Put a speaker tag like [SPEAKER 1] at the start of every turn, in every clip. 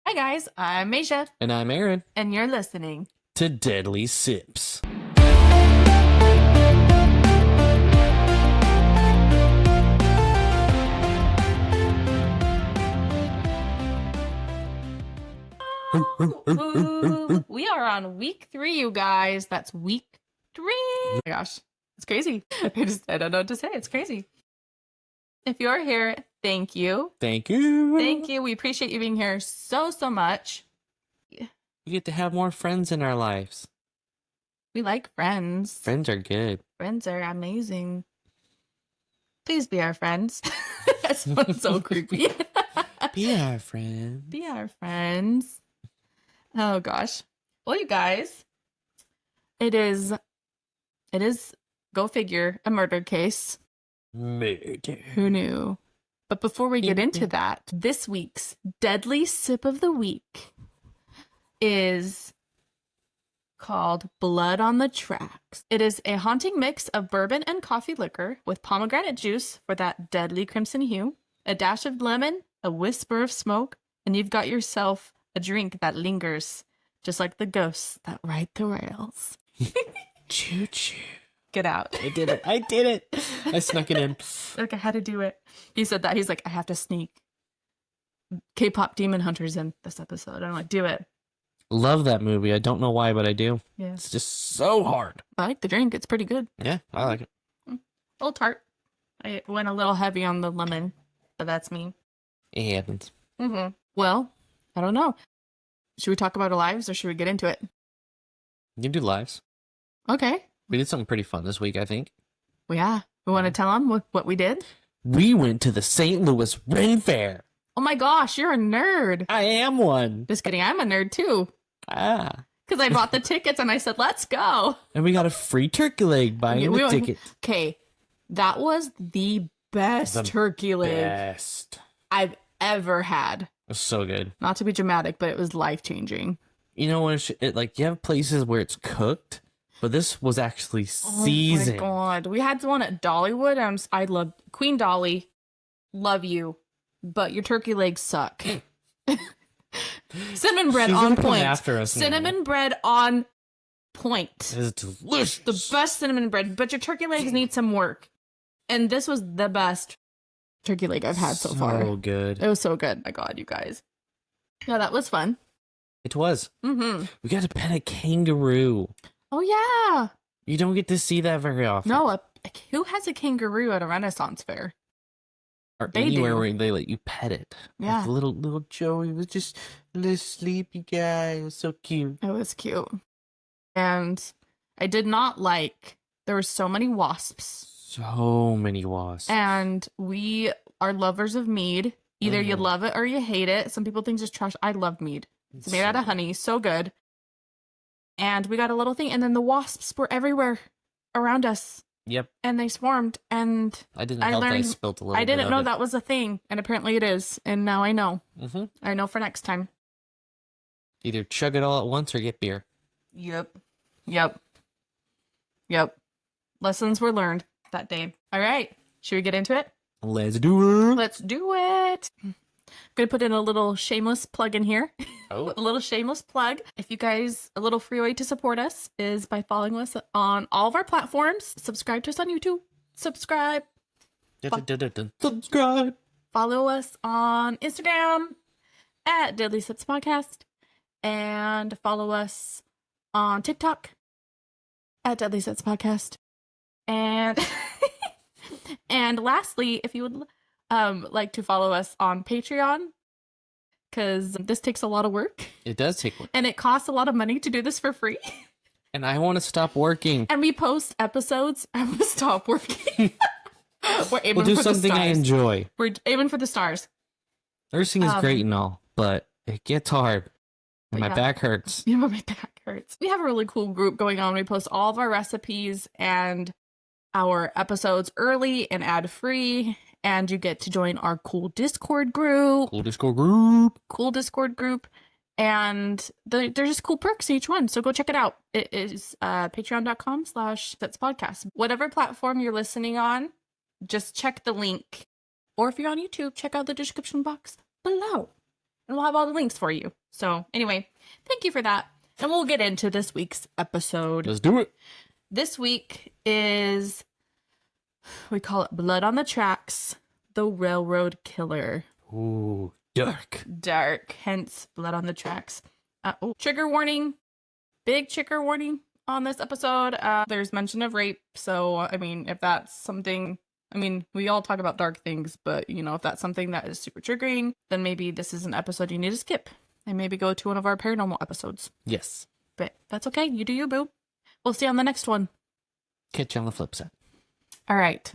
[SPEAKER 1] Hi guys, I'm Asia.
[SPEAKER 2] And I'm Aaron.
[SPEAKER 1] And you're listening
[SPEAKER 2] to Deadly Sips.
[SPEAKER 1] We are on week 3, you guys. That's week 3. Oh my gosh, it's crazy. I don't know what to say. It's crazy. If you're here, thank you.
[SPEAKER 2] Thank you.
[SPEAKER 1] Thank you. We appreciate you being here so much.
[SPEAKER 2] We get to have more friends in our lives.
[SPEAKER 1] We like friends.
[SPEAKER 2] Friends are good.
[SPEAKER 1] Friends are amazing. Please be our friends. That sounds so creepy.
[SPEAKER 2] Be our friend.
[SPEAKER 1] Be our friends. Oh gosh. Well, you guys, it is, go figure, a murder case.
[SPEAKER 2] Murder.
[SPEAKER 1] Who knew? But before we get into that, this week's Deadly Sip of the Week is called Blood on the Tracks. It is a haunting mix of bourbon and coffee liquor with pomegranate juice for that deadly crimson hue, a dash of lemon, a whisper of smoke, and you've got yourself a drink that lingers, just like the ghosts that ride the rails.
[SPEAKER 2] Choo-choo.
[SPEAKER 1] Get out.
[SPEAKER 2] I did it. I did it. I snuck it in.
[SPEAKER 1] Like, I had to do it. He said that. He's like, I have to sneak K-pop Demon Hunters in this episode. I'm like, do it.
[SPEAKER 2] Love that movie. I don't know why, but I do.
[SPEAKER 1] Yeah.
[SPEAKER 2] It's just so hard.
[SPEAKER 1] I like the drink. It's pretty good.
[SPEAKER 2] Yeah, I like it.
[SPEAKER 1] A little tart. I went a little heavy on the lemon, but that's me.
[SPEAKER 2] It happens.
[SPEAKER 1] Mm-hmm. Well, I don't know. Should we talk about our lives or should we get into it?
[SPEAKER 2] You can do lives.
[SPEAKER 1] Okay.
[SPEAKER 2] We did something pretty fun this week, I think.
[SPEAKER 1] Well, yeah. We want to tell them what we did?
[SPEAKER 2] We went to the St. Louis Ren Fair.
[SPEAKER 1] Oh my gosh, you're a nerd.
[SPEAKER 2] I am one.
[SPEAKER 1] Just kidding. I'm a nerd too.
[SPEAKER 2] Ah.
[SPEAKER 1] Because I bought the tickets and I said, let's go.
[SPEAKER 2] And we got a free turkey leg buying the ticket.
[SPEAKER 1] Okay. That was the best turkey leg
[SPEAKER 2] Best.
[SPEAKER 1] I've ever had.
[SPEAKER 2] It was so good.
[SPEAKER 1] Not to be dramatic, but it was life-changing.
[SPEAKER 2] You know when like you have places where it's cooked, but this was actually seasoned.
[SPEAKER 1] Oh my god. We had one at Dollywood. I love Queen Dolly. Love you. But your turkey legs suck. Cinnamon bread on point.
[SPEAKER 2] After us
[SPEAKER 1] cinnamon bread on point.
[SPEAKER 2] It is delicious.
[SPEAKER 1] The best cinnamon bread, but your turkey legs need some work. And this was the best turkey leg I've had so far.
[SPEAKER 2] So good.
[SPEAKER 1] It was so good. My god, you guys. Yeah, that was fun.
[SPEAKER 2] It was.
[SPEAKER 1] Mm-hmm.
[SPEAKER 2] We got to pet a kangaroo.
[SPEAKER 1] Oh yeah.
[SPEAKER 2] You don't get to see that very often.
[SPEAKER 1] No, who has a kangaroo at a Renaissance fair?
[SPEAKER 2] Or
[SPEAKER 1] They
[SPEAKER 2] anywhere
[SPEAKER 1] do.
[SPEAKER 2] where they let you pet it.
[SPEAKER 1] Yeah.
[SPEAKER 2] Like little Joey was just a little sleepy guy. It was so cute.
[SPEAKER 1] It was cute. And I did not like, there were so many wasps.
[SPEAKER 2] So many wasps.
[SPEAKER 1] And we are lovers of mead. Either you love it or you hate it. Some people think it's trash. I love mead. It's made out of honey. So good. And we got a little thing. And then the wasps were everywhere around us.
[SPEAKER 2] Yep.
[SPEAKER 1] And they swarmed. And
[SPEAKER 2] I didn't help that I spilt a little bit.
[SPEAKER 1] I didn't know
[SPEAKER 2] it.
[SPEAKER 1] that was a thing. And apparently it is. And now I know.
[SPEAKER 2] Mm-hmm.
[SPEAKER 1] I know for next time.
[SPEAKER 2] Either chug it all at once or get beer.
[SPEAKER 1] Yep. Lessons were learned that day. All right. Should we get into it?
[SPEAKER 2] Let's do it.
[SPEAKER 1] Let's do it. I'm going to put in a little shameless plug in here.
[SPEAKER 2] Oh.
[SPEAKER 1] A little shameless plug. If you guys, a little free way to support us is by following us on all of our platforms. Subscribe to us on YouTube. Subscribe.
[SPEAKER 2] Subscribe.
[SPEAKER 1] Follow us on Instagram at Deadly Sips Podcast. And follow us on TikTok at Deadly Sips Podcast. And and lastly, if you would like to follow us on Patreon, because this takes a lot of work.
[SPEAKER 2] It does take work.
[SPEAKER 1] And it costs a lot of money to do this for free.
[SPEAKER 2] And I want to stop working.
[SPEAKER 1] And we post episodes and we stop working. We're aiming
[SPEAKER 2] We'll do
[SPEAKER 1] for
[SPEAKER 2] something
[SPEAKER 1] the stars.
[SPEAKER 2] I enjoy.
[SPEAKER 1] We're aiming for the stars.
[SPEAKER 2] Nursing is great and all, but it gets hard. And my back hurts.
[SPEAKER 1] Yeah, my back hurts. We have a really cool group going on. We post all of our recipes and our episodes early and ad-free. And you get to join our cool Discord group. Cool Discord group. And there's just cool perks in each one. So go check it out. It is patreon.com/sitspodcast. Whatever platform you're listening on, just check the link. Or if you're on YouTube, check out the description box below. and we'll have all the links for you. So anyway, thank you for that. And we'll get into this week's episode.
[SPEAKER 2] Let's do it.
[SPEAKER 1] This week is, we call it Blood on the Tracks, the Railroad Killer.
[SPEAKER 2] Ooh, dark.
[SPEAKER 1] Dark, hence Blood on the Tracks. Trigger warning, big trigger warning on this episode. There's mention of rape. So, I mean, if that's something, I mean, we all talk about dark things, but, you know, if that's something that is super triggering, then maybe this is an episode you need to skip and maybe go to one of our paranormal episodes.
[SPEAKER 2] Yes.
[SPEAKER 1] But that's okay. You do you, boo. We'll see you on the next one.
[SPEAKER 2] Catch you on the flip side.
[SPEAKER 1] All right.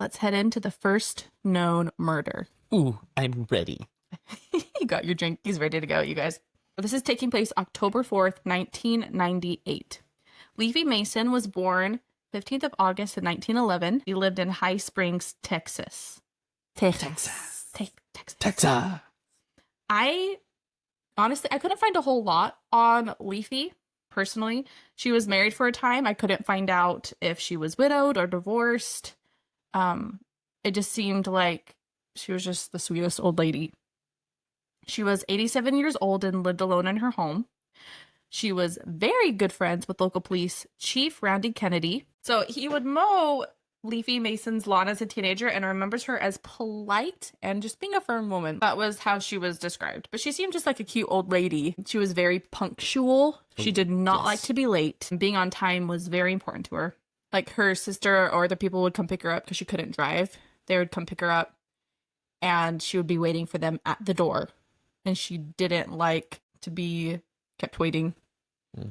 [SPEAKER 1] Let's head into the first known murder.
[SPEAKER 2] Ooh, I'm ready.
[SPEAKER 1] You got your drink. He's ready to go, you guys. This is taking place October 4th, 1998. Leafy Mason was born 15th of August in 1911. He lived in High Springs, Texas. Texas. I honestly, I couldn't find a whole lot on Leafy, personally. She was married for a time. I couldn't find out if she was widowed or divorced. It just seemed like she was just the sweetest old lady. She was 87 years old and lived alone in her home. She was very good friends with local police chief Randy Kennedy. So he would mow Leafy Mason's lawn as a teenager and remembers her as polite and just being a firm woman. That was how she was described. But she seemed just like a cute old lady. She was very punctual. She did not like to be late. Being on time was very important to her. Like her sister or other people would come pick her up because she couldn't drive. They would come pick her up and she would be waiting for them at the door. And she didn't like to be kept waiting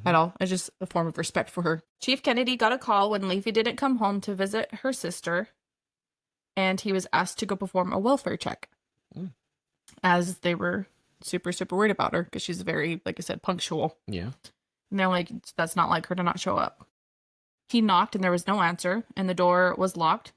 [SPEAKER 1] at all. It's just a form of respect for her. Chief Kennedy got a call when Leafy didn't come home to visit her sister. And he was asked to go perform a welfare check. As they were super, super worried about her because she's very, like I said, punctual.
[SPEAKER 2] Yeah.
[SPEAKER 1] And they're like, that's not like her to not show up. He knocked and there was no answer. And the door was locked.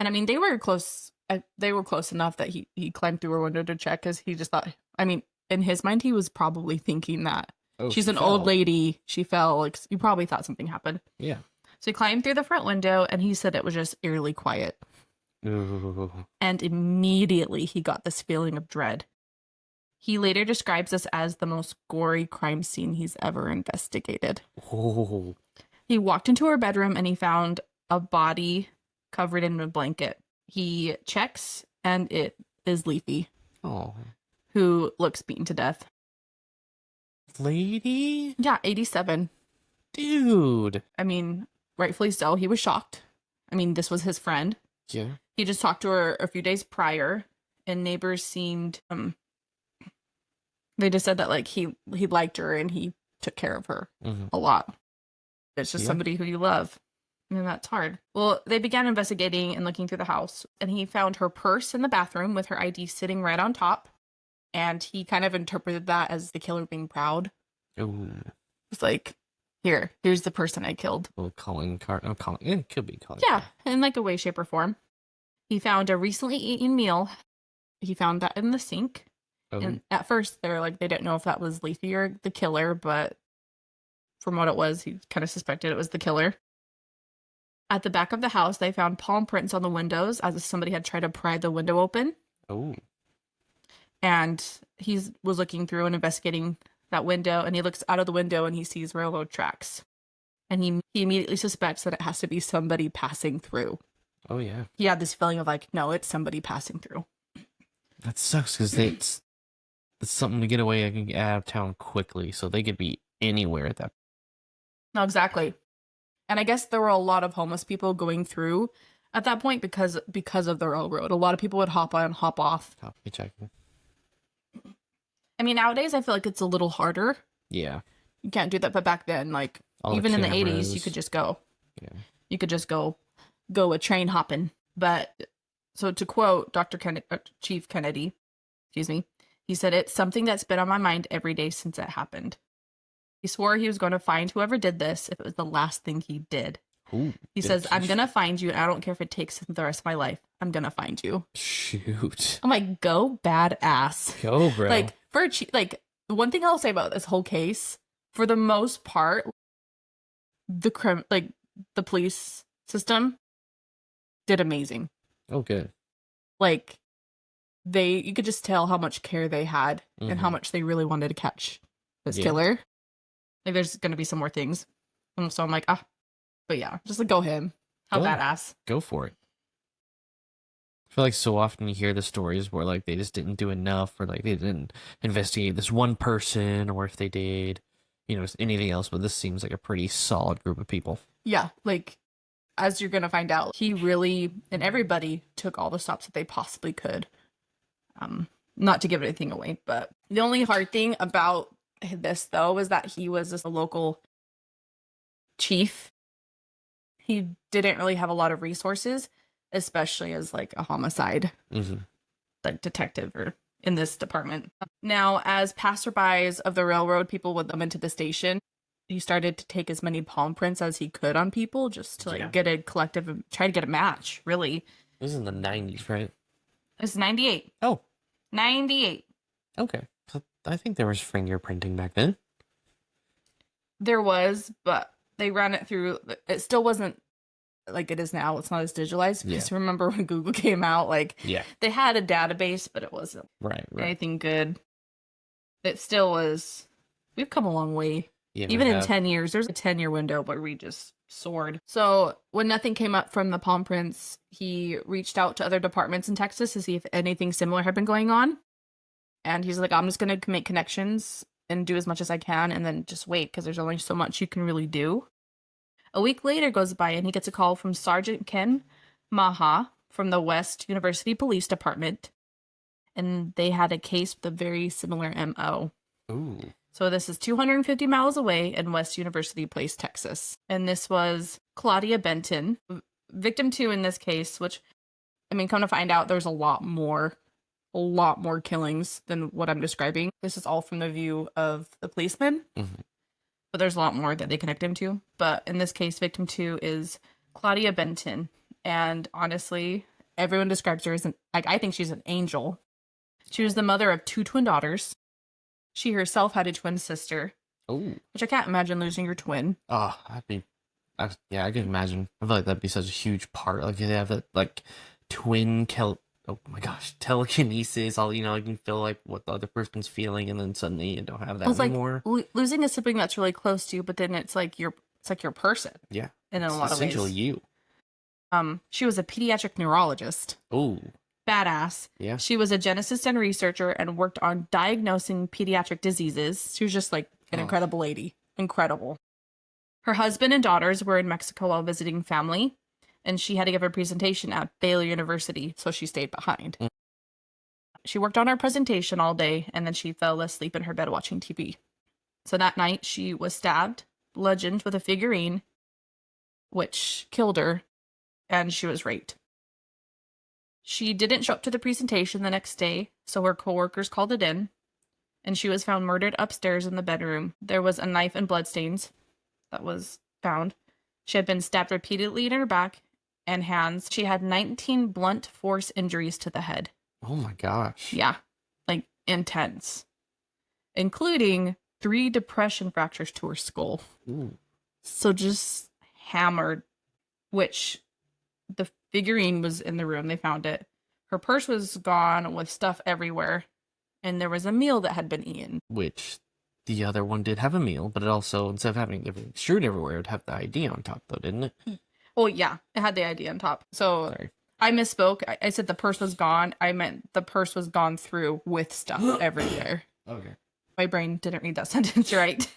[SPEAKER 1] And I mean, they were close. They were close enough that he climbed through her window to check because he just thought, I mean, in his mind, he was probably thinking that she's an old lady. She fell. Like, he probably thought something happened.
[SPEAKER 2] Yeah.
[SPEAKER 1] So he climbed through the front window and he said it was just eerily quiet.
[SPEAKER 2] Ooh.
[SPEAKER 1] And immediately he got this feeling of dread. He later describes this as the most gory crime scene he's ever investigated.
[SPEAKER 2] Oh.
[SPEAKER 1] He walked into her bedroom and he found a body covered in a blanket. He checks and it is Leafy.
[SPEAKER 2] Oh.
[SPEAKER 1] Who looks beaten to death.
[SPEAKER 2] Lady?
[SPEAKER 1] Yeah, 87.
[SPEAKER 2] Dude.
[SPEAKER 1] I mean, rightfully so. He was shocked. I mean, this was his friend.
[SPEAKER 2] Yeah.
[SPEAKER 1] He just talked to her a few days prior, and neighbors seemed, they just said that, like, he liked her and he took care of her a lot. It's just somebody who you love. And that's hard. Well, they began investigating and looking through the house, and he found her purse in the bathroom with her ID sitting right on top. And he kind of interpreted that as the killer being proud.
[SPEAKER 2] Ooh.
[SPEAKER 1] It's like, here's the person I killed.
[SPEAKER 2] A little calling card. Oh, calling. It could be calling.
[SPEAKER 1] Yeah,
[SPEAKER 2] card.
[SPEAKER 1] in like a way, shape, or form. He found a recently eaten meal. He found that in the sink.
[SPEAKER 2] Oh.
[SPEAKER 1] And at first, they're like, they didn't know if that was Leafy or the killer, but from what it was, he kind of suspected it was the killer. At the back of the house, they found palm prints on the windows as if somebody had tried to pry the window open.
[SPEAKER 2] Oh.
[SPEAKER 1] And he was looking through and investigating that window, and he looks out of the window and he sees railroad tracks. And he immediately suspects that it has to be somebody passing through.
[SPEAKER 2] Oh, yeah.
[SPEAKER 1] He had this feeling of like, no, it's somebody passing through.
[SPEAKER 2] That sucks because it's something to get away and get out of town quickly, so they could be anywhere at that.
[SPEAKER 1] No, exactly. And I guess there were a lot of homeless people going through at that point because of the railroad. A lot of people would hop on, hop off.
[SPEAKER 2] Copy checking.
[SPEAKER 1] I mean, nowadays I feel like it's a little harder.
[SPEAKER 2] Yeah.
[SPEAKER 1] You can't do that, but back then, like, even in the 80s, you could just go.
[SPEAKER 2] Yeah.
[SPEAKER 1] You could just go a train hopping. But so to quote Chief Kennedy, excuse me, he said, "It's something that's been on my mind every day since it happened." He swore he was going to find whoever did this if it was the last thing he did.
[SPEAKER 2] Ooh,
[SPEAKER 1] he says, "I'm going to find you, and I don't care if it takes the rest of my life. I'm going to find you."
[SPEAKER 2] Shoot.
[SPEAKER 1] I'm like, go badass.
[SPEAKER 2] Go, bro.
[SPEAKER 1] Like, like, one thing I'll say about this whole case, for the most part, the police system did amazing.
[SPEAKER 2] Oh, good.
[SPEAKER 1] Like, you could just tell how much care they had and how much they really wanted to catch this killer. Like, there's going to be some more things. And so I'm like, but yeah, just like, go him. How badass.
[SPEAKER 2] Go for it. I feel like so often you hear the stories where like they just didn't do enough, or like they didn't investigate this one person, or if they did, anything else. But this seems like a pretty solid group of people.
[SPEAKER 1] Yeah, like, as you're going to find out, he really, and everybody took all the stops that they possibly could. Not to give anything away, but the only hard thing about this, though, was that he was just a local chief. He didn't really have a lot of resources, especially as like a homicide like detective or in this department. Now, as passerbys of the railroad, people would come into the station. He started to take as many palm prints as he could on people just to like get a collective, try to get a match, really.
[SPEAKER 2] This is in the 90s, right?
[SPEAKER 1] It's 98.
[SPEAKER 2] Oh.
[SPEAKER 1] 98.
[SPEAKER 2] Okay. So I think there was fingerprinting back then.
[SPEAKER 1] There was, but they ran it through. It still wasn't like it is now. It's not as digitalized. Because remember when Google came out, like they had a database, but it wasn't anything good. It still was. We've come a long way. Yeah, even in 10 years, there's a 10-year window, but we just soared. So when nothing came up from the palm prints, he reached out to other departments in Texas to see if anything similar had been going on. And he's like, I'm just going to make connections and do as much as I can and then just wait because there's only so much you can really do. A week later goes by and he gets a call from Sergeant Ken Maha from the West University Police Department. And they had a case with a very similar MO.
[SPEAKER 2] Ooh.
[SPEAKER 1] So this is 250 miles away in West University Place, Texas. And this was Claudia Benton. Victim 2 in this case, which, I mean, come to find out, there's a lot more killings than what I'm describing. This is all from the view of the policeman. But there's a lot more that they connect him to. But in this case, victim 2 is Claudia Benton. And honestly, everyone describes her as I think she's an angel. She was the mother of 2 twin daughters. She herself had a twin sister.
[SPEAKER 2] Oh.
[SPEAKER 1] Which I can't imagine losing your twin.
[SPEAKER 2] Oh, I can imagine. I feel like that'd be such a huge part. Like, they have that, like, twin oh my gosh, telekinesis. All, you can feel like what the other person's feeling, and then suddenly you don't have that anymore.
[SPEAKER 1] Like, losing a sibling that's really close to you, but then it's like your person.
[SPEAKER 2] Yeah.
[SPEAKER 1] In a lot of ways.
[SPEAKER 2] Essentially you.
[SPEAKER 1] She was a pediatric neurologist.
[SPEAKER 2] Oh.
[SPEAKER 1] Badass.
[SPEAKER 2] Yeah.
[SPEAKER 1] She was a geneticist and researcher and worked on diagnosing pediatric diseases. She was just like an incredible lady. Incredible. Her husband and daughters were in Mexico while visiting family, and she had to give a presentation at Baylor University, so she stayed behind. She worked on her presentation all day, and then she fell asleep in her bed watching TV. So that night, she was stabbed, bludgeoned with a figurine, which killed her, and she was raped. She didn't show up to the presentation the next day, so her coworkers called it in, and she was found murdered upstairs in the bedroom. There was a knife and bloodstains that was found. She had been stabbed repeatedly in her back and hands. She had 19 blunt force injuries to the head.
[SPEAKER 2] Oh my gosh.
[SPEAKER 1] Yeah, like intense. Including 3 depression fractures to her skull.
[SPEAKER 2] Ooh.
[SPEAKER 1] So just hammered, which the figurine was in the room. They found it. Her purse was gone with stuff everywhere. And there was a meal that had been eaten.
[SPEAKER 2] Which the other one did have a meal, but it also, instead of having everything strewn everywhere, it would have the ID on top, though, didn't it?
[SPEAKER 1] Oh, yeah. It had the ID on top. So sorry. I misspoke. I said the purse was gone. I meant the purse was gone through with stuff everywhere.
[SPEAKER 2] Okay.
[SPEAKER 1] My brain didn't read that sentence right.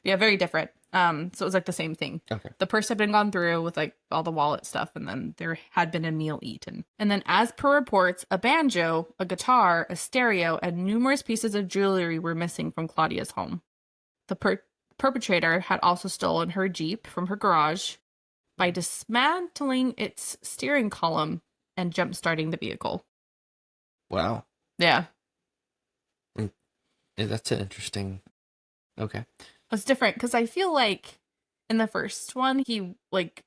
[SPEAKER 1] Yeah, very different. So it was like the same thing.
[SPEAKER 2] Okay.
[SPEAKER 1] The purse had been gone through with like all the wallet stuff, and then there had been a meal eaten. And then, as per reports, a banjo, a guitar, a stereo, and numerous pieces of jewelry were missing from Claudia's home. The perpetrator had also stolen her Jeep from her garage by dismantling its steering column and jump-starting the vehicle.
[SPEAKER 2] Wow.
[SPEAKER 1] Yeah.
[SPEAKER 2] Yeah, that's interesting. Okay.
[SPEAKER 1] It's different because I feel like in the first one, he like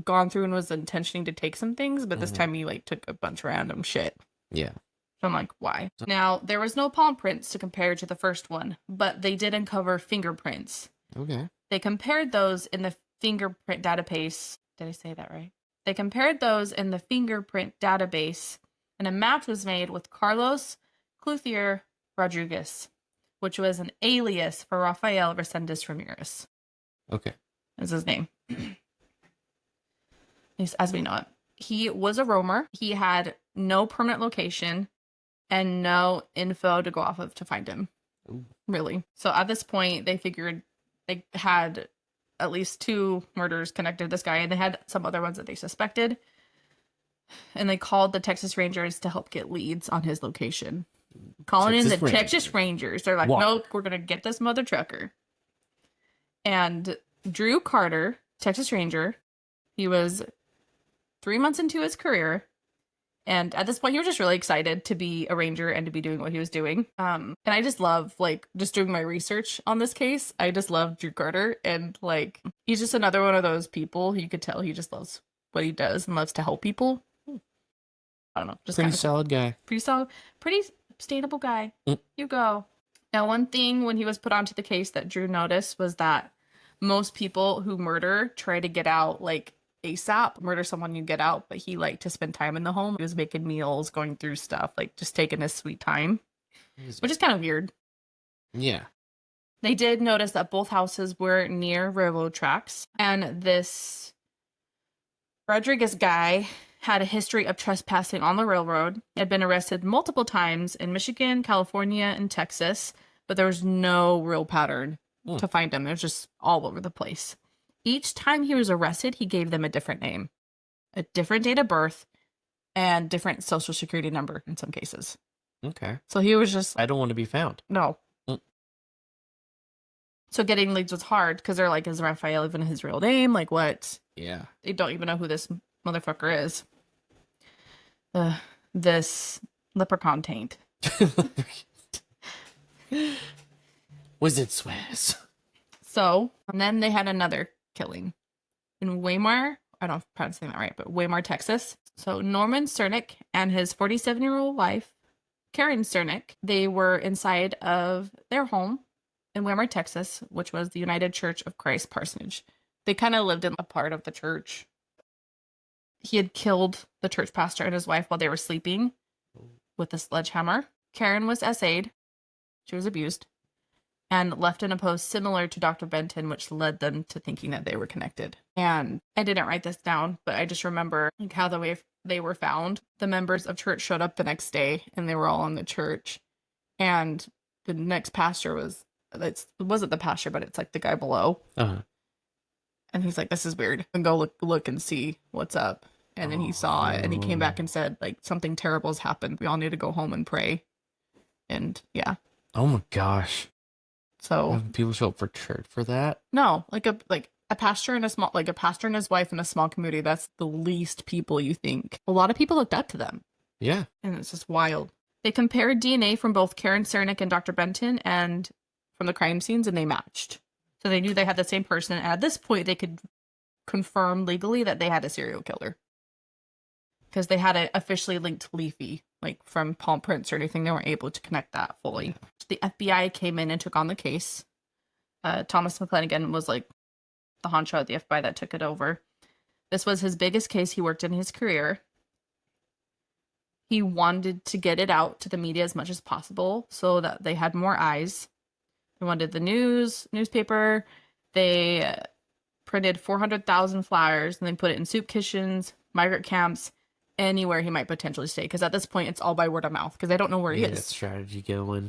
[SPEAKER 1] gone through and was intentioning to take some things, but this time he like took a bunch of random shit.
[SPEAKER 2] Yeah.
[SPEAKER 1] So I'm like, why? Now, there was no palm prints to compare to the first one, but they did uncover fingerprints.
[SPEAKER 2] Okay.
[SPEAKER 1] They compared those in the fingerprint database. Did I say that right? They compared those in the fingerprint database And a match was made with Carlos Clouthier Rodriguez, which was an alias for Rafael Reséndiz Ramirez.
[SPEAKER 2] Okay.
[SPEAKER 1] Is his name. At least as we know it. He was a roamer. He had no permanent location and no info to go off of to find him.
[SPEAKER 2] Ooh.
[SPEAKER 1] Really. So at this point, they figured they had at least 2 murders connected to this guy, and they had some other ones that they suspected. And they called the Texas Rangers to help get leads on his location. Calling in the Texas Rangers. They're like, nope, we're going to get this mother trucker. And Drew Carter, Texas Ranger, he was 3 months into his career. And at this point, he was just really excited to be a ranger and to be doing what he was doing. And I just love, like, just doing my research on this case. I just love Drew Carter. And, like, he's just another one of those people. You could tell he just loves what he does and loves to help people. I don't know. Just
[SPEAKER 2] pretty solid guy.
[SPEAKER 1] Pretty solid. Pretty sustainable guy. You go. Now, one thing when he was put onto the case that Drew noticed was that most people who murder try to get out, like, ASAP. Murder someone, you get out, but he liked to spend time in the home. He was making meals, going through stuff, like just taking his sweet time, which is kind of weird.
[SPEAKER 2] Yeah.
[SPEAKER 1] They did notice that both houses were near railroad tracks, and this Rodriguez guy had a history of trespassing on the railroad. He had been arrested multiple times in Michigan, California, and Texas, but there was no real pattern to find him. It was just all over the place. Each time he was arrested, he gave them a different name, a different date of birth, and different social security number in some cases.
[SPEAKER 2] Okay.
[SPEAKER 1] So he was just...
[SPEAKER 2] I don't want to be found.
[SPEAKER 1] No. So getting leads was hard because they're like, is Raphael even his real name? Like, what?
[SPEAKER 2] Yeah.
[SPEAKER 1] They don't even know who this motherfucker is. This leprechaun taint.
[SPEAKER 2] Was it Swaz?
[SPEAKER 1] So, and then they had another killing in Weimar. I don't know if I'm pronouncing that right, but Weimar, Texas. So Norman Cernick and his 47-year-old wife, Karen Cernick, they were inside of their home in Weimar, Texas, which was the United Church of Christ parsonage. They kind of lived in a part of the church. He had killed the church pastor and his wife while they were sleeping with a sledgehammer. Karen was SA'd. She was abused. And left in a post similar to Dr. Benton, which led them to thinking that they were connected. And I didn't write this down, but I just remember like how the way they were found. The members of church showed up the next day, and they were all in the church. And the next pastor it wasn't the pastor, but it's like the guy below.
[SPEAKER 2] Uh-huh.
[SPEAKER 1] And he's like, this is weird. And go look and see what's up. And then he saw it, and he came back and said, like, something terrible has happened. We all need to go home and pray. And yeah.
[SPEAKER 2] Oh my gosh.
[SPEAKER 1] So
[SPEAKER 2] people show up for church for that?
[SPEAKER 1] No, like a pastor and a pastor and his wife in a small community. That's the least people you think. A lot of people looked up to them.
[SPEAKER 2] Yeah.
[SPEAKER 1] And it's just wild. They compared DNA from both Karen Cernick and Dr. Benton and from the crime scenes, and they matched. So they knew they had the same person. And at this point, they could confirm legally that they had a serial killer. Because they had it officially linked to Leafy, like from palm prints or anything. They weren't able to connect that fully. The FBI came in and took on the case. Thomas McClanahan was like the honcho at the FBI that took it over. This was his biggest case he worked in his career. He wanted to get it out to the media as much as possible so that they had more eyes. They wanted the newspaper. They printed 400,000 flyers and they put it in soup kitchens, migrant camps, anywhere he might potentially stay. Because at this point, it's all by word of mouth because they don't know where he is.
[SPEAKER 2] Strategy going.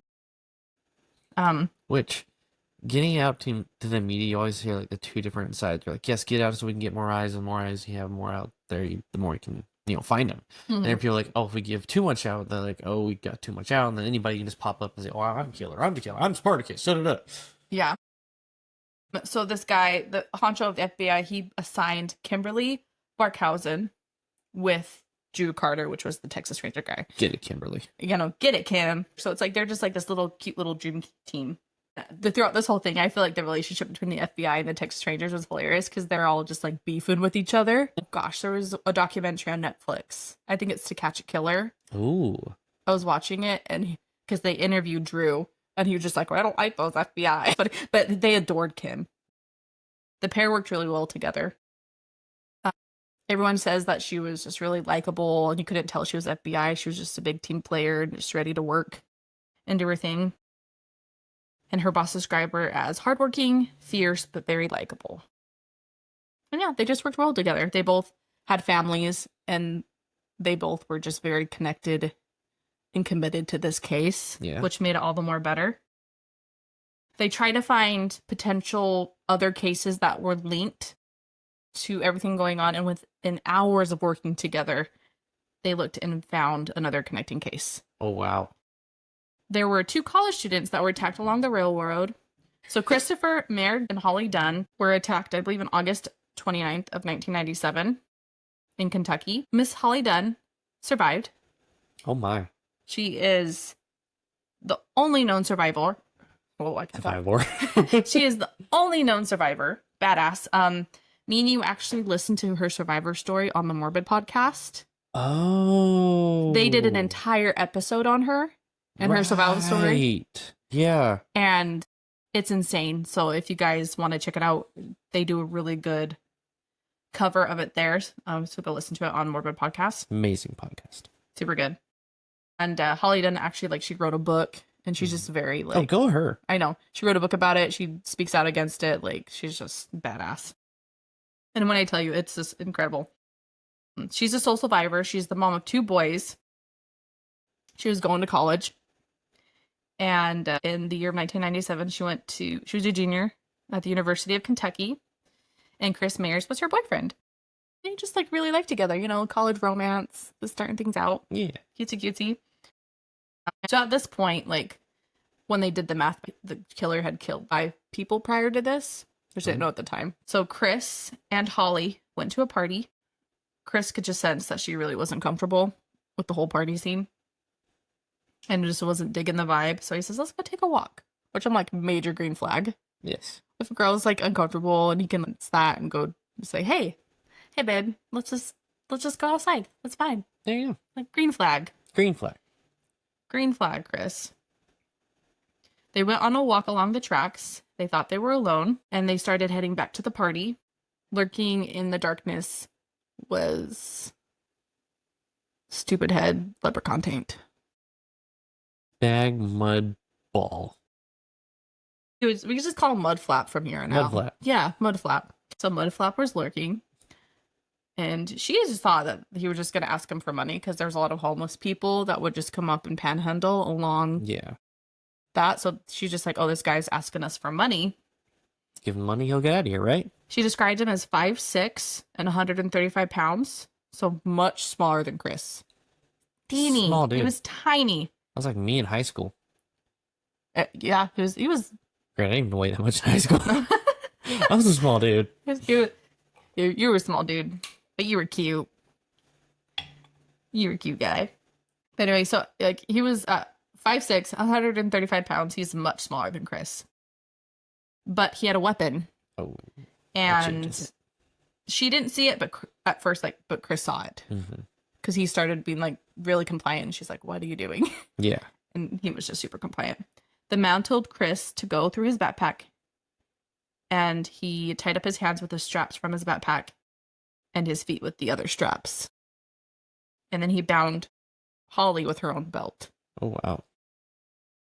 [SPEAKER 2] Which, getting out to the media, you always hear like the two different sides. You're like, yes, get out so we can get more eyes, and more eyes you have more out there, the more you can, find them. Mm-hmm. And then people are like, oh, if we give too much out, they're like, oh, we got too much out, and then anybody can just pop up and say, oh, I'm the killer, I'm Spartacus, da-da-da.
[SPEAKER 1] Yeah. So this guy, the honcho of the FBI, he assigned Kimberly Barkhausen with Drew Carter, which was the Texas Ranger guy.
[SPEAKER 2] Get it, Kimberly.
[SPEAKER 1] Get it, Kim. So it's like they're just like this little cute little dream team. Throughout this whole thing, I feel like the relationship between the FBI and the Texas Rangers was hilarious because they're all just like beefing with each other. Gosh, there was a documentary on Netflix. I think it's To Catch a Killer.
[SPEAKER 2] Ooh.
[SPEAKER 1] I was watching it and because they interviewed Drew and he was just like, well, I don't like those FBI. But they adored Kim. The pair worked really well together. Everyone says that she was just really likable and you couldn't tell she was FBI. She was just a big team player and just ready to work and do her thing. And her boss described her as hardworking, fierce, but very likable. And yeah, they just worked well together. They both had families and they both were just very connected and committed to this case, which made it all the more better. They tried to find potential other cases that were linked to everything going on, and within hours of working together, they looked and found another connecting case.
[SPEAKER 2] Oh, wow.
[SPEAKER 1] There were 2 college students that were attacked along the railroad. So Christopher Mayer and Holly Dunn were attacked, I believe, on August 29th of 1997 in Kentucky. Miss Holly Dunn survived.
[SPEAKER 2] Oh, my.
[SPEAKER 1] She is the only known survivor. Well,
[SPEAKER 2] Survivor.
[SPEAKER 1] She is the only known survivor. Badass. Me and you actually listened to her survivor story on the Morbid podcast.
[SPEAKER 2] Oh.
[SPEAKER 1] They did an entire episode on her and her survival story.
[SPEAKER 2] Yeah.
[SPEAKER 1] And it's insane. So if you guys want to check it out, they do a really good cover of it there. So go listen to it on Morbid podcast.
[SPEAKER 2] Amazing podcast.
[SPEAKER 1] Super good. And Holly Dunn actually, she wrote a book. And she's just very,
[SPEAKER 2] oh, go her.
[SPEAKER 1] I know. She wrote a book about it. She speaks out against it. She's just badass. And when I tell you, it's just incredible. She's a sole survivor. She's the mom of 2 boys. She was going to college. And in the year of 1997, she was a junior at the University of Kentucky. And Chris Mayers was her boyfriend. They just, really liked together. College romance. Just starting things out.
[SPEAKER 2] Yeah.
[SPEAKER 1] Cutesy. So at this point, when they did the math, the killer had killed 5 people prior to this, which they didn't know at the time. So Chris and Holly went to a party. Chris could just sense that she really wasn't comfortable with the whole party scene and just wasn't digging the vibe. So he says, let's go take a walk, which I'm major green flag.
[SPEAKER 2] Yes.
[SPEAKER 1] If a girl's uncomfortable and he can sense that and go say, hey babe, let's just go outside. That's fine.
[SPEAKER 2] There you
[SPEAKER 1] go. Green flag.
[SPEAKER 2] Green flag.
[SPEAKER 1] Green flag, Chris. They went on a walk along the tracks. They thought they were alone, and they started heading back to the party. Lurking in the darkness was stupid head leprechaun taint.
[SPEAKER 2] Bag mud ball.
[SPEAKER 1] We could just call him Mudflap from here on out.
[SPEAKER 2] Mudflap.
[SPEAKER 1] Yeah, Mudflap. So Mudflap was lurking. And she just thought that he was just going to ask him for money because there's a lot of homeless people that would just come up and panhandle along that. So she's just like, oh, this guy's asking us for money.
[SPEAKER 2] Give him money, he'll get out of here, right?
[SPEAKER 1] She described him as 5'6" and 135 pounds. So much smaller than Chris. Teeny.
[SPEAKER 2] Small dude.
[SPEAKER 1] He was tiny.
[SPEAKER 2] That was like me in high school.
[SPEAKER 1] Yeah, he was.
[SPEAKER 2] Great, I didn't even weigh that much in high school. I was a small dude.
[SPEAKER 1] You were a small dude. But you were cute. You were a cute guy. But anyway, so he was 5'6", 135 pounds. He's much smaller than Chris. But he had a weapon.
[SPEAKER 2] Oh.
[SPEAKER 1] And she didn't see it, but at first, but Chris saw it. Because he started being really compliant. And she's like, what are you doing?
[SPEAKER 2] Yeah.
[SPEAKER 1] And he was just super compliant. The man told Chris to go through his backpack. And he tied up his hands with the straps from his backpack. And his feet with the other straps. And then he bound Holly with her own belt.
[SPEAKER 2] Oh, wow.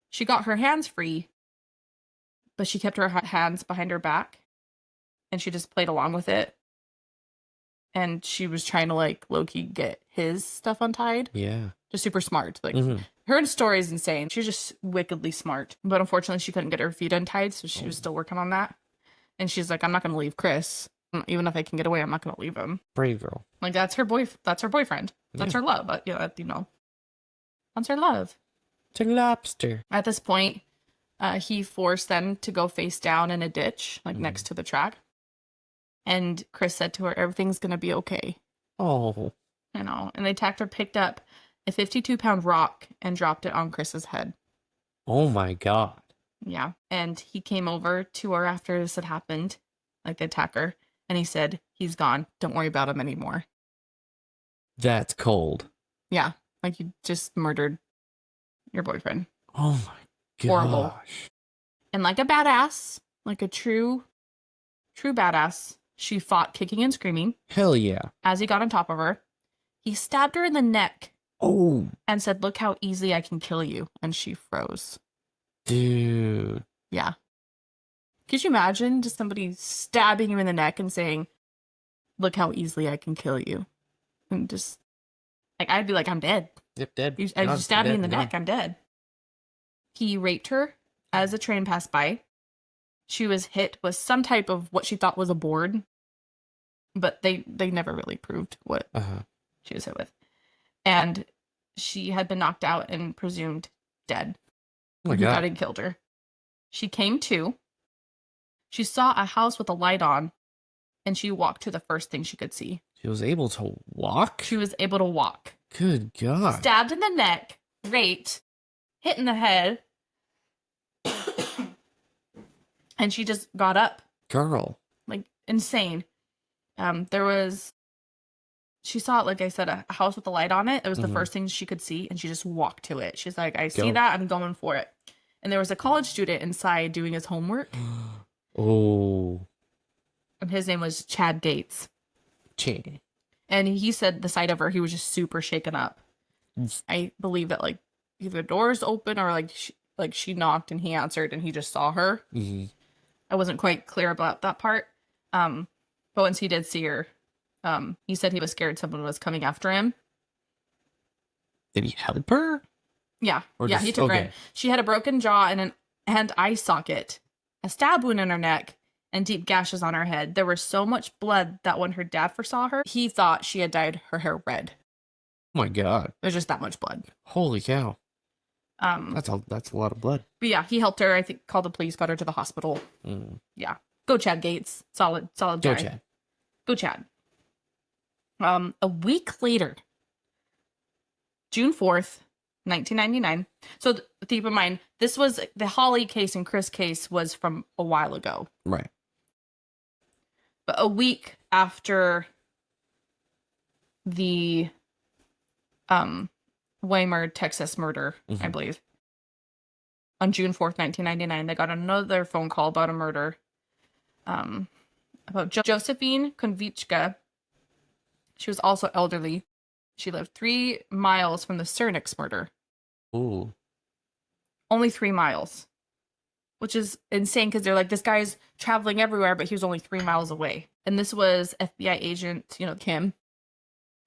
[SPEAKER 1] She got her hands free, but she kept her hands behind her back. And she just played along with it. And she was trying to, low-key get his stuff untied.
[SPEAKER 2] Yeah.
[SPEAKER 1] Just super smart. Her story is insane. She's just wickedly smart. But unfortunately, she couldn't get her feet untied, so she was still working on that. And she's like, I'm not going to leave Chris. Even if I can get away, I'm not going to leave him.
[SPEAKER 2] Brave girl.
[SPEAKER 1] That's her boyfriend. That's her love. But that's her love.
[SPEAKER 2] It's a lobster.
[SPEAKER 1] At this point, he forced them to go face down in a ditch, next to the track. And Chris said to her, everything's going to be okay.
[SPEAKER 2] Oh.
[SPEAKER 1] I know. And the attacker picked up a 52-pound rock and dropped it on Chris's head.
[SPEAKER 2] Oh my God.
[SPEAKER 1] Yeah. And he came over to her after this had happened, the attacker. And he said, he's gone. Don't worry about him anymore.
[SPEAKER 2] That's cold.
[SPEAKER 1] Yeah. You just murdered your boyfriend.
[SPEAKER 2] Oh my gosh.
[SPEAKER 1] Horrible. And like a badass, like a true badass, She fought, kicking and screaming.
[SPEAKER 2] Hell yeah.
[SPEAKER 1] As he got on top of her, he stabbed her in the neck.
[SPEAKER 2] Oh.
[SPEAKER 1] And said, "Look how easily I can kill you." And she froze.
[SPEAKER 2] Dude.
[SPEAKER 1] Yeah. Could you imagine just somebody stabbing him in the neck and saying, "Look how easily I can kill you"? And just, like, I'd be like, I'm dead.
[SPEAKER 2] Yep, dead.
[SPEAKER 1] You stabbed me in the neck, I'm dead. He raped her as a train passed by. She was hit with some type of what she thought was a board, but they never really proved what she was hit with. And she had been knocked out and presumed dead.
[SPEAKER 2] Oh my
[SPEAKER 1] He
[SPEAKER 2] God.
[SPEAKER 1] thought he'd killed her. She came to. She saw a house with a light on, and she walked to the first thing she could see.
[SPEAKER 2] She was able to walk?
[SPEAKER 1] She was able to walk.
[SPEAKER 2] Good God.
[SPEAKER 1] Stabbed in the neck, raped, hit in the head, and she just got up.
[SPEAKER 2] Girl.
[SPEAKER 1] Like, insane. She saw, like I said, a house with a light on it. It was the first thing she could see, and she just walked to it. She's like, I see that, I'm going for it. And there was a college student inside doing his homework.
[SPEAKER 2] Oh.
[SPEAKER 1] And his name was Chad Gates.
[SPEAKER 2] Chad.
[SPEAKER 1] And he said the sight of her, he was just super shaken up. I believe that, like, either doors open or, like she knocked and he answered and he just saw her.
[SPEAKER 2] Mm-hmm.
[SPEAKER 1] I wasn't quite clear about that part. But once he did see her, he said he was scared someone was coming after him.
[SPEAKER 2] Did he help her?
[SPEAKER 1] Yeah.
[SPEAKER 2] Or
[SPEAKER 1] yeah,
[SPEAKER 2] just,
[SPEAKER 1] he took her
[SPEAKER 2] okay.
[SPEAKER 1] in. She had a broken jaw and an eye socket, a stab wound in her neck, and deep gashes on her head. There was so much blood that when her dad first saw her, he thought she had dyed her hair red.
[SPEAKER 2] Oh my God.
[SPEAKER 1] There's just that much blood.
[SPEAKER 2] Holy cow.
[SPEAKER 1] That's
[SPEAKER 2] a lot of blood.
[SPEAKER 1] But yeah, he helped her. I think called the police, got her to the hospital. Yeah. Go Chad Gates. Solid guy.
[SPEAKER 2] Go Chad.
[SPEAKER 1] Go Chad. A week later, June 4th, 1999. So keep in mind, this was the Holly case and Chris case was from a while ago.
[SPEAKER 2] Right.
[SPEAKER 1] But a week after the Weimar, Texas murder, I believe, on June 4th, 1999, they got another phone call about a murder about Josephine Konvichka. She was also elderly. She lived 3 miles from the Cernix murder.
[SPEAKER 2] Ooh.
[SPEAKER 1] Only 3 miles. Which is insane because they're like, this guy's traveling everywhere, but he was only 3 miles away. And this was FBI agent, Kim.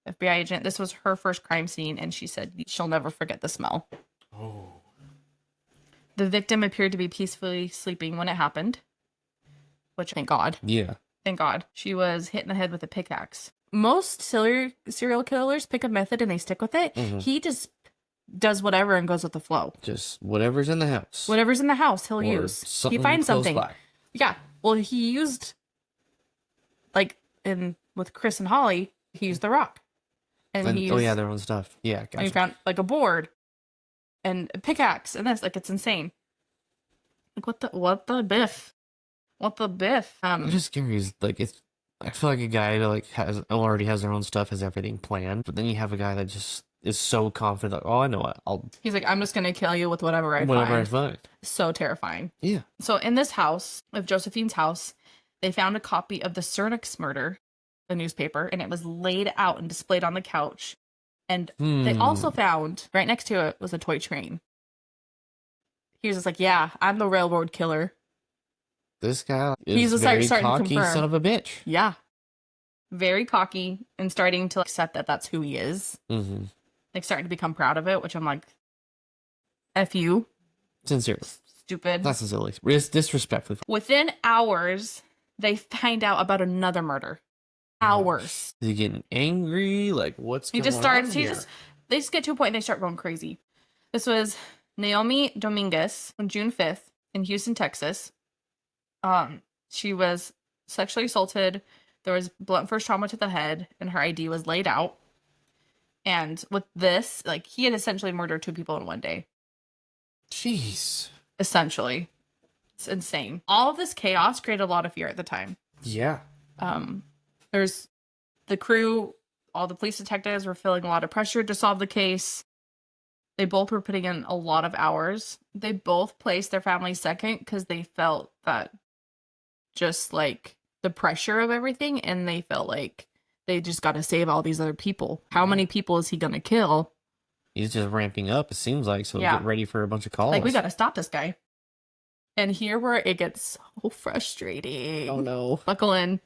[SPEAKER 1] FBI agent. This was her first crime scene, and she said she'll never forget the smell.
[SPEAKER 2] Oh.
[SPEAKER 1] The victim appeared to be peacefully sleeping when it happened. Which, thank God.
[SPEAKER 2] Yeah.
[SPEAKER 1] Thank God. She was hit in the head with a pickaxe. Most serial killers pick a method and they stick with it. He just does whatever and goes with the flow.
[SPEAKER 2] Just whatever's in the house.
[SPEAKER 1] Whatever's in the house, he'll use. He finds something.
[SPEAKER 2] By.
[SPEAKER 1] Yeah. Well, he used, like, with Chris and Holly, he used the rock. And he used,
[SPEAKER 2] their own stuff. Yeah, gotcha.
[SPEAKER 1] And he found, like, a board and a pickaxe and this. Like, it's insane. Like, what the biff? What the biff?
[SPEAKER 2] I'm just curious. Like, I feel like a guy that like already has their own stuff, has everything planned, but then you have a guy that just is so confident. Like, oh, I know what
[SPEAKER 1] He's like, I'm just gonna kill you with whatever I find. So terrifying.
[SPEAKER 2] Yeah. So
[SPEAKER 1] in this house, of Josephine's house, they found a copy of the Cernix murder, the newspaper, and it was laid out and displayed on the couch. And they also found right next to it was a toy train. He was just like, yeah, I'm the railroad killer.
[SPEAKER 2] This guy
[SPEAKER 1] He's
[SPEAKER 2] is very cocky son of a bitch.
[SPEAKER 1] Yeah. Very cocky and starting to accept that that's who he is. Like starting to become proud of it, which I'm like, F you.
[SPEAKER 2] Sincerely.
[SPEAKER 1] Stupid.
[SPEAKER 2] Not sincerely. Disrespectfully.
[SPEAKER 1] Within hours, they find out about another murder. Hours.
[SPEAKER 2] Is he getting angry? Like, what's going on here?
[SPEAKER 1] They just get to a point and they start going crazy. This was Naomi Dominguez on June 5th in Houston, Texas. She was sexually assaulted. There was blunt force trauma to the head, and her ID was laid out. And with this, like, he had essentially murdered 2 people in one day.
[SPEAKER 2] Jeez.
[SPEAKER 1] Essentially. It's insane. All of this chaos created a lot of fear at the time.
[SPEAKER 2] Yeah.
[SPEAKER 1] There's the crew, all the police detectives were feeling a lot of pressure to solve the case. They both were putting in a lot of hours. They both placed their family second because they felt that just like the pressure of everything, and they felt like they just got to save all these other people. How many people is he going to kill?
[SPEAKER 2] He's just ramping up, it seems like, so get ready for a bunch of calls.
[SPEAKER 1] Like, we got to stop this guy. And here where it gets so frustrating.
[SPEAKER 2] Oh, no.
[SPEAKER 1] Buckle in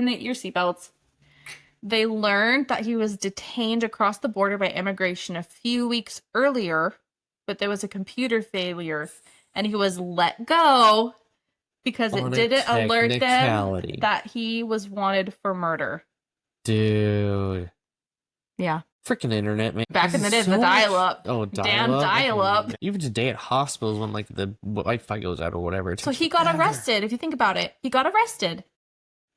[SPEAKER 1] your seatbelts. They learned that he was detained across the border by immigration a few weeks earlier, but there was a computer failure, and he was let go because it didn't alert them that he was wanted for murder.
[SPEAKER 2] Dude.
[SPEAKER 1] Yeah.
[SPEAKER 2] Freaking internet, man.
[SPEAKER 1] Back in the day, the dial-up.
[SPEAKER 2] Oh, dial-up.
[SPEAKER 1] Damn dial-up.
[SPEAKER 2] Even today at hospitals when, like, the Wi-Fi goes out or wwhatever.
[SPEAKER 1] So he got arrested, if you think about it. He got arrested.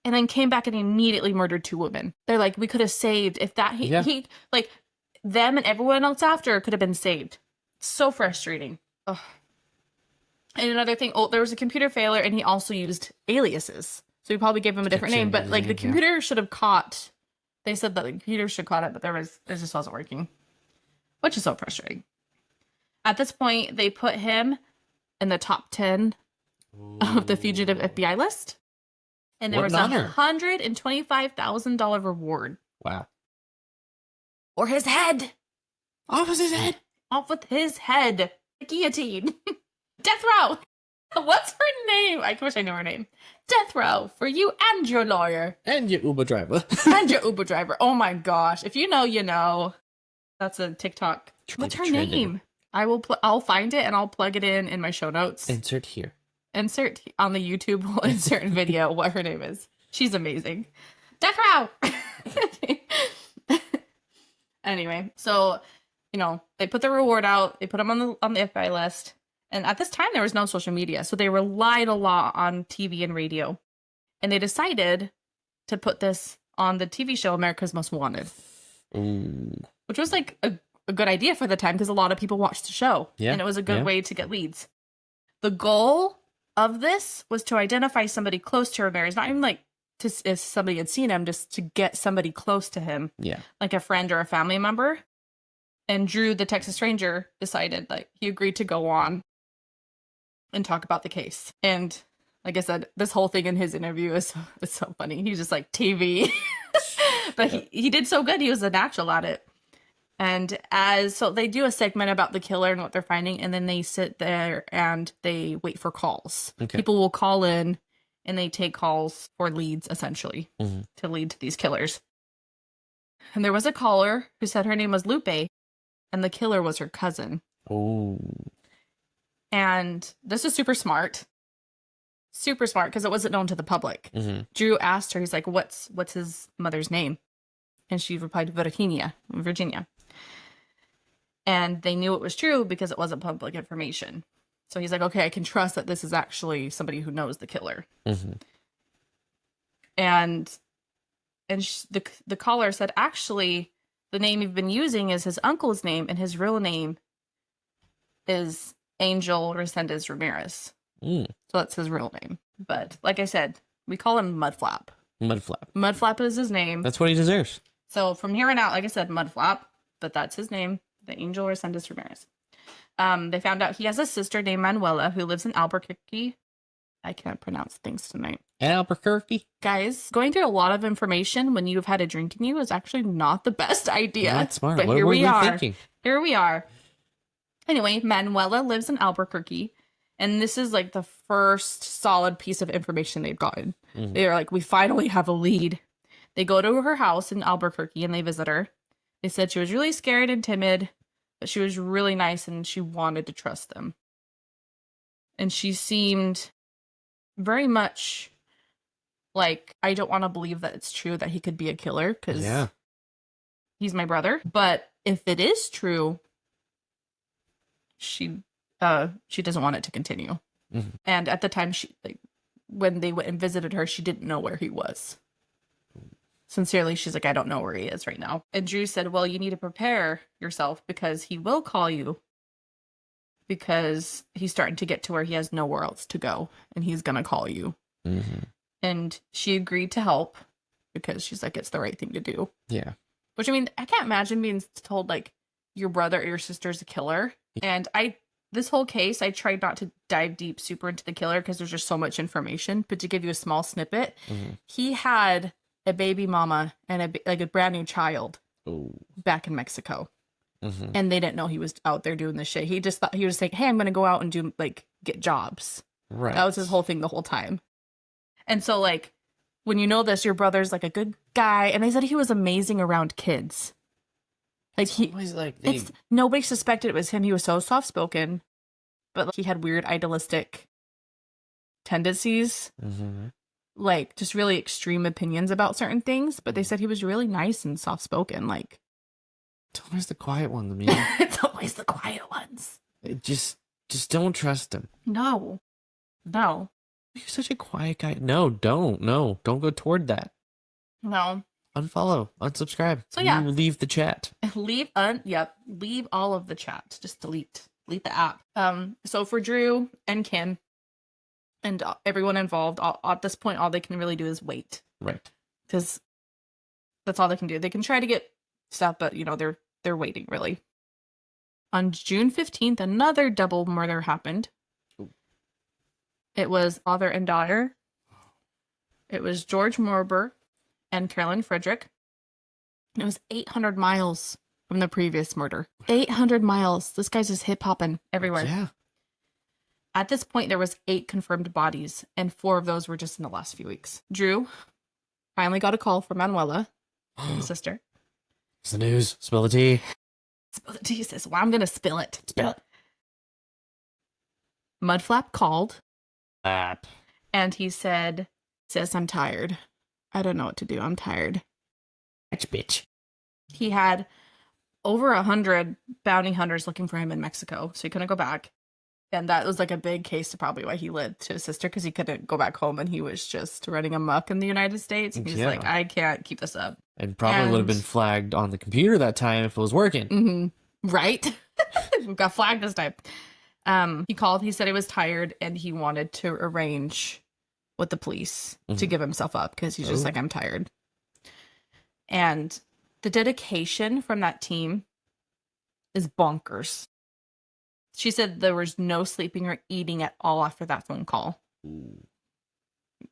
[SPEAKER 1] And then came back and immediately murdered 2 women. They're like, we could have saved if that he like them and everyone else after could have been saved. So frustrating. Ugh. And another thing, there was a computer failure, and he also used aliases. So we probably gave him a different name, but like the computer should have caught. They said that the computer should have caught it, but it just wasn't working, which is so frustrating. At this point, they put him in the top 10 of the fugitive FBI list. And there was a $125,000 reward.
[SPEAKER 2] Wow.
[SPEAKER 1] Or his head.
[SPEAKER 2] Off with his head.
[SPEAKER 1] Off with his head. Guillotine. Death row. What's her name? I wish I knew her name. Death row for you and your lawyer.
[SPEAKER 2] And your Uber driver.
[SPEAKER 1] And your Uber driver. Oh my gosh. If you know, you know. That's a TikTok. What's her name? I'll find it and I'll plug it in my show notes.
[SPEAKER 2] Insert here.
[SPEAKER 1] Insert on the YouTube, we'll insert in video what her name is. She's amazing. Death row! Anyway, so, they put the reward out. They put him on the FBI list. And at this time, there was no social media. So they relied a lot on TV and radio. And they decided to put this on the TV show America's Most Wanted.
[SPEAKER 2] Ooh.
[SPEAKER 1] Which was like a good idea for the time because a lot of people watched the show.
[SPEAKER 2] Yeah.
[SPEAKER 1] And it was a good way to get leads. The goal of this was to identify somebody close to Ramirez, not even like if somebody had seen him, just to get somebody close to him.
[SPEAKER 2] Yeah.
[SPEAKER 1] Like a friend or a family member. And Drew, the Texas Ranger, decided he agreed to go on and talk about the case. And like I said, this whole thing in his interview is so funny. He's just like TV. But he did so good. He was a natural at it. And so they do a segment about the killer and what they're finding, and then they sit there and they wait for calls.
[SPEAKER 2] Okay.
[SPEAKER 1] People will call in and they take calls for leads, essentially, to lead to these killers. And there was a caller who said her name was Lupe, and the killer was her cousin.
[SPEAKER 2] Oh.
[SPEAKER 1] And this is super smart. Super smart, because it wasn't known to the public.
[SPEAKER 2] Mm-hmm.
[SPEAKER 1] Drew asked her, he's like, what's his mother's name? And she replied, Virginia. And they knew it was true because it wasn't public information. So he's like, okay, I can trust that this is actually somebody who knows the killer.
[SPEAKER 2] Mm-hmm.
[SPEAKER 1] And the caller said, actually, the name you've been using is his uncle's name, and his real name is Ángel Reséndiz Ramirez.
[SPEAKER 2] Mm.
[SPEAKER 1] So that's his real name. But like I said, we call him Mudflap.
[SPEAKER 2] Mudflap.
[SPEAKER 1] Mudflap is his name.
[SPEAKER 2] That's what he deserves.
[SPEAKER 1] So from here on out, like I said, Mudflap, but that's his name, the Ángel Reséndiz Ramirez. They found out he has a sister named Manuela who lives in Albuquerque. I can't pronounce things tonight.
[SPEAKER 2] Albuquerque?
[SPEAKER 1] Guys, going through a lot of information when you've had a drink in you is actually not the best idea.
[SPEAKER 2] That's smart.
[SPEAKER 1] But
[SPEAKER 2] what
[SPEAKER 1] here
[SPEAKER 2] were
[SPEAKER 1] we
[SPEAKER 2] we
[SPEAKER 1] are.
[SPEAKER 2] thinking?
[SPEAKER 1] Here we are. Anyway, Manuela lives in Albuquerque. And this is like the first solid piece of information they've gotten. Mm-hmm. They're like, we finally have a lead. They go to her house in Albuquerque and they visit her. They said she was really scared and timid, but she was really nice and she wanted to trust them. And she seemed very much like, I don't want to believe that it's true that he could be a killer because he's my brother. But if it is true, she doesn't want it to continue. Mm-hmm. And at the time, when they went and visited her, she didn't know where he was. Sincerely, she's like, I don't know where he is right now. And Drew said, well, you need to prepare yourself because he will call you because he's starting to get to where he has nowhere else to go and he's going to call you. Mm-hmm. And she agreed to help because she's like, it's the right thing to do.
[SPEAKER 2] Yeah. Which,
[SPEAKER 1] I mean, I can't imagine being told like your brother or your sister's a killer. And This whole case, I tried not to dive deep super into the killer because there's just so much information. But to give you a small snippet, he had a baby mama and a brand new child back in Mexico. And they didn't know he was out there doing this shit. He just thought he was saying, hey, I'm going to go out and do like get jobs.
[SPEAKER 2] Right.
[SPEAKER 1] That was his whole thing the whole time. And so like when you know this, your brother's like a good guy. And they said he was amazing around kids. Like nobody suspected it was him. He was so soft spoken, but like, he had weird idealistic tendencies, like just really extreme opinions about certain things. But they said he was really nice and soft spoken. Like,
[SPEAKER 2] it's always the quiet ones. I mean,
[SPEAKER 1] it's always the quiet ones.
[SPEAKER 2] Just don't trust him.
[SPEAKER 1] No.
[SPEAKER 2] You're such a quiet guy. No, don't go toward that.
[SPEAKER 1] No.
[SPEAKER 2] Unfollow, unsubscribe.
[SPEAKER 1] So yeah,
[SPEAKER 2] you leave the chat.
[SPEAKER 1] Leave all of the chat. Just delete the app. So for Drew and Kim and everyone involved, at this point, all they can really do is wait.
[SPEAKER 2] Right.
[SPEAKER 1] Because that's all they can do. They can try to get stuff, but you know they're waiting really. On June 15th, another double murder happened. Ooh. It was father and daughter. It was George Morber and Carolyn Frederick. It was 800 miles from the previous murder. 800 miles. This guy's just hip-hopping everywhere.
[SPEAKER 2] Yeah.
[SPEAKER 1] At this point, there was 8 confirmed bodies, and 4 of those were just in the last few weeks. Drew finally got a call from Manuela, his sister.
[SPEAKER 2] It's the news. Spill the tea.
[SPEAKER 1] Spill the tea, sis. Well, I'm going to spill it. Spill it. Mudflap called. And he said, I'm tired. I don't know what to do. I'm tired.
[SPEAKER 2] Bitch.
[SPEAKER 1] He had over 100 bounty hunters looking for him in Mexico, so he couldn't go back. And that was like a big case to probably why he lied to his sister, because he couldn't go back home and he was just running amok in the United States. And he's like, I can't keep this up.
[SPEAKER 2] And probably would have been flagged on the computer that time if it was working.
[SPEAKER 1] Right? Got flagged this time. He called, he said he was tired and he wanted to arrange with the police to give himself up because he's just like, I'm tired. And the dedication from that team is bonkers. She said there was no sleeping or eating at all after that phone call.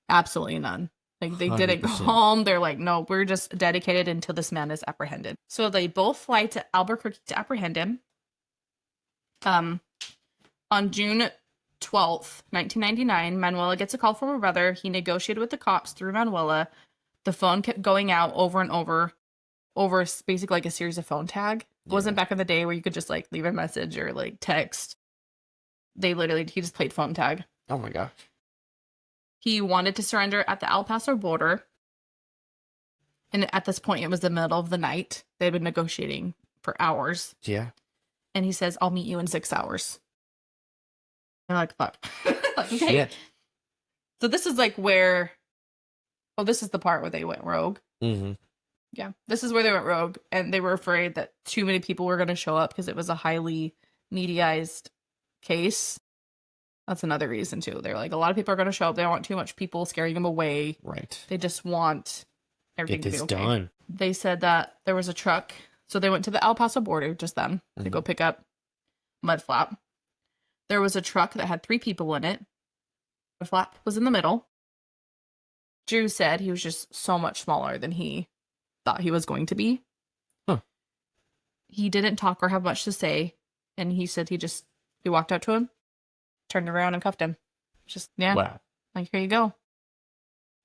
[SPEAKER 1] Absolutely none. Like they 100%. Didn't go home. They're like, no, we're just dedicated until this man is apprehended. So they both fly to Albuquerque to apprehend him. On June 12th, 1999, Manuela gets a call from her brother. He negotiated with the cops through Manuela. The phone kept going out over and over basically like a series of phone tag. It wasn't back in the day where you could just like leave a message or like text. He just played phone tag.
[SPEAKER 2] Oh my gosh.
[SPEAKER 1] He wanted to surrender at the El Paso border. And at this point, it was the middle of the night. They'd been negotiating for hours.
[SPEAKER 2] Yeah.
[SPEAKER 1] And he says, I'll meet you in 6 hours. They're like, fuck. Okay.
[SPEAKER 2] Shit.
[SPEAKER 1] So this is like this is the part where they went rogue. Yeah. This is where they went rogue. And they were afraid that too many people were going to show up because it was a highly mediaized case. That's another reason too. They're like, a lot of people are going to show up. They don't want too much people scaring them away.
[SPEAKER 2] Right.
[SPEAKER 1] They just want everything to be okay.
[SPEAKER 2] Done.
[SPEAKER 1] They said that there was a truck. So they went to the El Paso border, just them, to go pick up Mudflap. There was a truck that had 3 people in it. Mudflap was in the middle. Drew said he was just so much smaller than he thought he was going to be.
[SPEAKER 2] Huh.
[SPEAKER 1] He didn't talk or have much to say. And he said he walked out to him, turned around and cuffed him. Just, yeah.
[SPEAKER 2] Wow.
[SPEAKER 1] Like, here you go.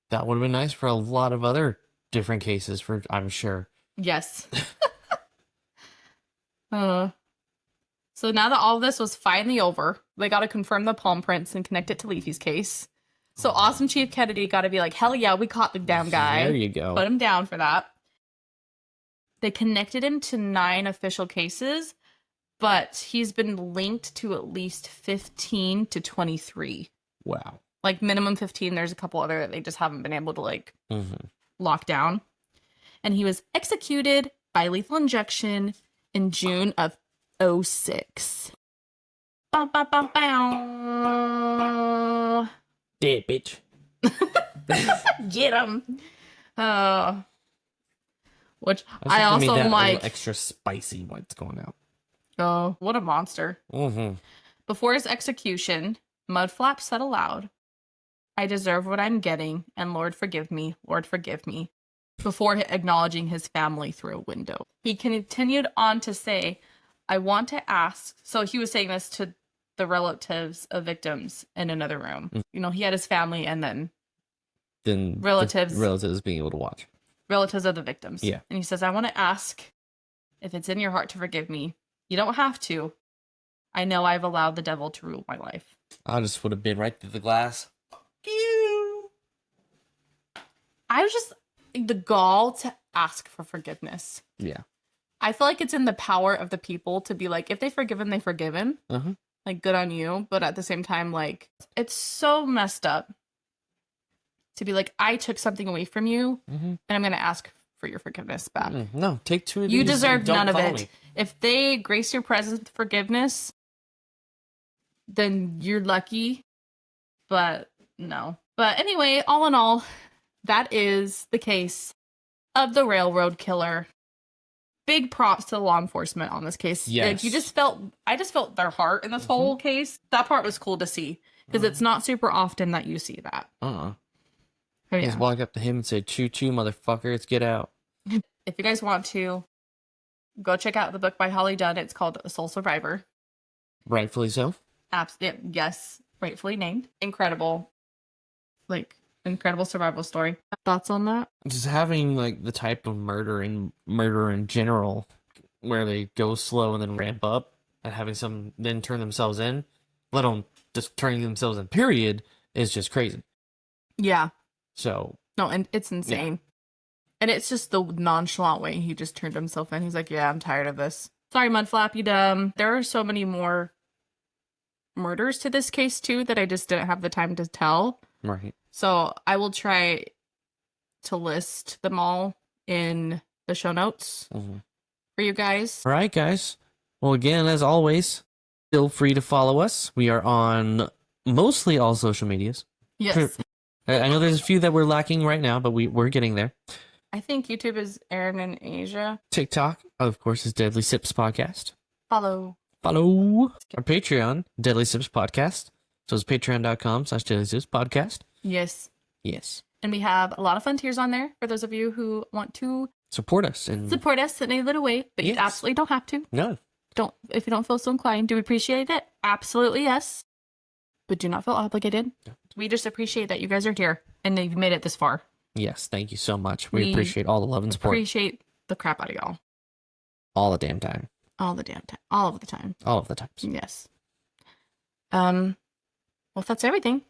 [SPEAKER 2] That would have been nice for a lot of other different cases, I'm sure.
[SPEAKER 1] Yes. So now that all of this was finally over, they got to confirm the palm prints and connect it to Leafy's case. So Awesome Chief Kennedy got to be like, hell yeah, we caught the damn guy.
[SPEAKER 2] There you go.
[SPEAKER 1] Put him down for that. They connected him to 9 official cases, but he's been linked to at least 15 to 23.
[SPEAKER 2] Wow.
[SPEAKER 1] Like minimum 15. There's a couple other that they just haven't been able to lock down. And he was executed by lethal injection in June of 2006. Bow, bow, bow, bow.
[SPEAKER 2] Dead bitch.
[SPEAKER 1] Get him. Which I also like.
[SPEAKER 2] Extra spicy what's going out.
[SPEAKER 1] Oh, what a monster. Before his execution, Mudflap said aloud, "I deserve what I'm getting, and Lord forgive me, Lord forgive me," before acknowledging his family through a window. He continued on to say, "I want to ask," so he was saying this to the relatives of victims in another room. You know, he had his family and then relatives
[SPEAKER 2] being able to watch.
[SPEAKER 1] Relatives of the victims.
[SPEAKER 2] Yeah.
[SPEAKER 1] And he says, "I want to ask if it's in your heart to forgive me. You don't have to. I know I've allowed the devil to rule my life."
[SPEAKER 2] I just would have been right through the glass. Fuck you.
[SPEAKER 1] I was just the gall to ask for forgiveness.
[SPEAKER 2] Yeah.
[SPEAKER 1] I feel like it's in the power of the people to be like, if they've forgiven, they've forgiven.
[SPEAKER 2] Uh-huh.
[SPEAKER 1] Like, good on you. But at the same time, like, it's so messed up to be like, I took something away from you, and I'm going to ask for your forgiveness back.
[SPEAKER 2] No, take two of these.
[SPEAKER 1] You deserve
[SPEAKER 2] don't
[SPEAKER 1] none of
[SPEAKER 2] follow
[SPEAKER 1] it.
[SPEAKER 2] me.
[SPEAKER 1] If they grace your presence with forgiveness, then you're lucky. But no. But anyway, all in all, that is the case of the railroad killer. Big props to the law enforcement on this case.
[SPEAKER 2] Yes.
[SPEAKER 1] Like, I just felt their heart in this whole case. That part was cool to see because it's not super often that you see that.
[SPEAKER 2] I just walked up to him and said, "Choo choo, motherfucker, let's get out."
[SPEAKER 1] If you guys want to, go check out the book by Holly Dunn. It's called The Soul Survivor.
[SPEAKER 2] Rightfully so.
[SPEAKER 1] Yes, rightfully named. Incredible survival story. Thoughts on that?
[SPEAKER 2] Just having like the type of murder in general, where they go slow and then ramp up, and having some then turn themselves in, let alone just turning themselves in, period, is just crazy.
[SPEAKER 1] Yeah.
[SPEAKER 2] So
[SPEAKER 1] no, and it's insane. And it's just the nonchalant way he just turned himself in. He's like, "Yeah, I'm tired of this. Sorry, Mudflap, you dumb." There are so many more murders to this case too that I just didn't have the time to tell.
[SPEAKER 2] Right.
[SPEAKER 1] So I will try to list them all in the show notes for you guys.
[SPEAKER 2] All right, guys. Well, again, as always, feel free to follow us. We are on mostly all social medias.
[SPEAKER 1] Yes.
[SPEAKER 2] I know there's a few that we're lacking right now, but we're getting there.
[SPEAKER 1] I think YouTube is Aaron in Asia.
[SPEAKER 2] TikTok, of course, is Deadly Sips Podcast.
[SPEAKER 1] Follow.
[SPEAKER 2] Our Patreon, Deadly Sips Podcast. So it's patreon.com/Deadly Sips Podcast.
[SPEAKER 1] Yes.
[SPEAKER 2] Yes.
[SPEAKER 1] And we have a lot of fun tiers on there for those of you who want to
[SPEAKER 2] support us in
[SPEAKER 1] any little way, but you absolutely don't have to.
[SPEAKER 2] No.
[SPEAKER 1] If you don't feel so inclined. Do we appreciate it? Absolutely, yes. But do not feel obligated. No. We just appreciate that you guys are here and that you've made it this far.
[SPEAKER 2] Yes, thank you so much. We appreciate all the love and support.
[SPEAKER 1] Appreciate the crap out of y'all.
[SPEAKER 2] All the damn time.
[SPEAKER 1] All the damn time. All of the time.
[SPEAKER 2] All of the times.
[SPEAKER 1] Yes. Well, that's everything.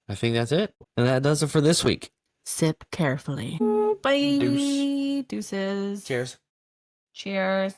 [SPEAKER 2] I think that's it. And that does it for this week.
[SPEAKER 1] Sip carefully. Bye. Deuces.
[SPEAKER 2] Cheers.
[SPEAKER 1] Cheers.